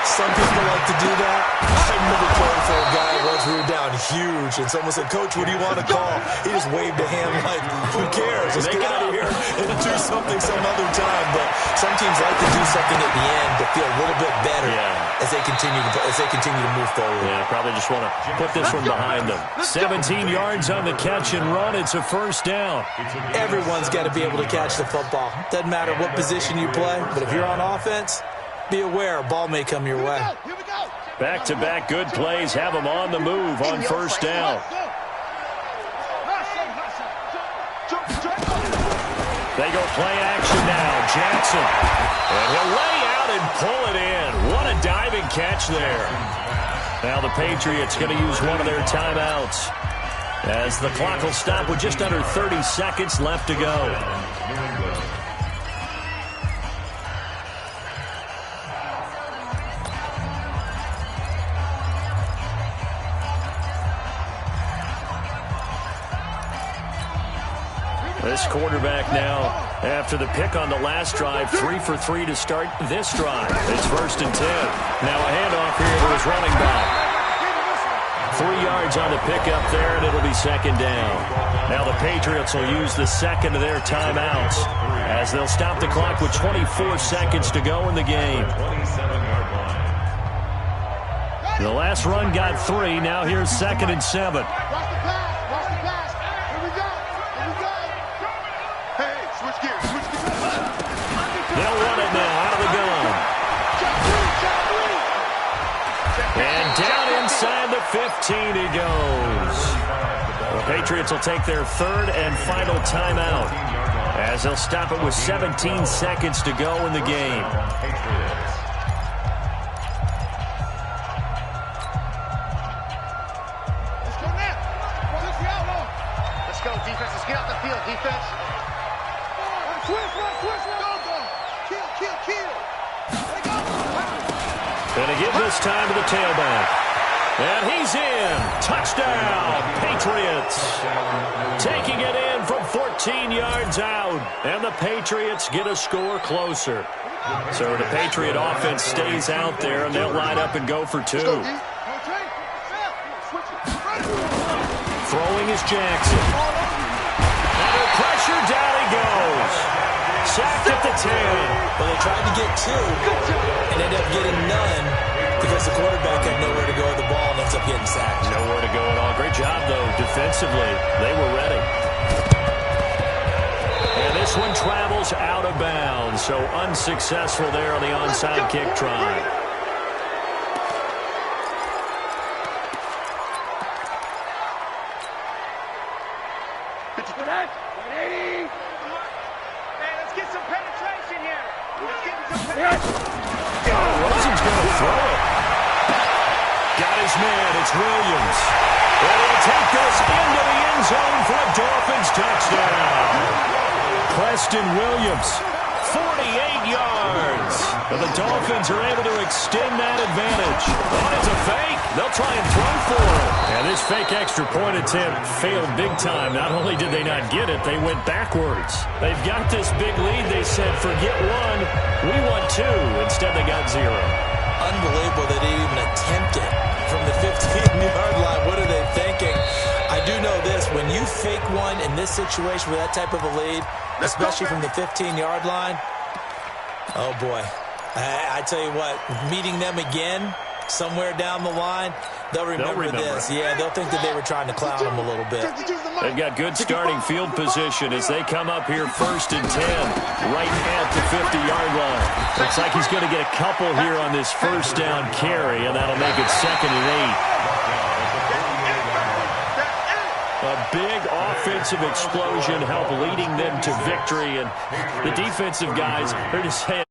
Speaker 3: Some people like to do that. I remember playing for a guy once we were down huge, and someone said, "Coach, what do you want to call?" He just waved a hand like, "Who cares? Let's get out of here and do something some other time." But some teams like to do something at the end to feel a little bit better as they continue to move forward.
Speaker 1: Yeah, probably just want to put this one behind them. 17 yards on the catch and run. It's a first down.
Speaker 3: Everyone's got to be able to catch the football. Doesn't matter what position you play, but if you're on offense, be aware a ball may come your way.
Speaker 1: Back-to-back good plays have them on the move on first down. They go play action now. Jackson. And he'll lay out and pull it in. What a diving catch there. Now the Patriots going to use one of their timeouts as the clock will stop with just under 30 seconds left to go. This quarterback now, after the pick on the last drive, 3 for 3 to start this drive. It's 1st and 10. Now a handoff here to his running back. 3 yards on the pickup there, and it'll be 2nd down. Now the Patriots will use the second of their timeouts as they'll stop the clock with 24 seconds to go in the game. The last run got 3. Now here's 2nd and 7. They'll run it now out of the gun. And down inside the 15 he goes. The Patriots will take their 3rd and final timeout as they'll stop it with 17 seconds to go in the game.
Speaker 6: Let's go, defense. Let's get off the field, defense.
Speaker 1: Gonna give this time to the tailback. And he's in. Touchdown, Patriots. Taking it in from 14 yards out. And the Patriots get a score closer. So the Patriot offense stays out there, and they'll line up and go for 2. Throwing is Jackson. Under pressure, down he goes. Sacked at the 10.
Speaker 3: Well, they tried to get 2 and ended up getting none because the quarterback had nowhere to go with the ball and ends up getting sacked.
Speaker 1: Nowhere to go at all. Great job, though, defensively. They were ready. And this one travels out of bounds, so unsuccessful there on the onside kick try. Rosen's going to throw it. Got his man. It's Williams. And he'll take this into the end zone for a Dolphins touchdown. Preston Williams, 48 yards. And the Dolphins are able to extend that advantage. Oh, it's a fake. They'll try and throw for it. And this fake extra point attempt failed big time. Not only did they not get it, they went backwards. They've got this big lead. They said, forget 1. We want 2. Instead, they got 0.
Speaker 3: Unbelievable that they even attempt it from the 15-yard line. What are they thinking? I do know this. When you fake one in this situation with that type of a lead, especially from the 15-yard line, oh, boy. I tell you what, meeting them again somewhere down the line, they'll remember this. Yeah, they'll think that they were trying to clown them a little bit.
Speaker 1: They've got good starting field position as they come up here 1st and 10, right at the 50-yard line. Looks like he's going to get a couple here on this first down carry, and that'll make it 2nd and 8. A big offensive explosion helped leading them to victory, and the defensive guys, they're just saying,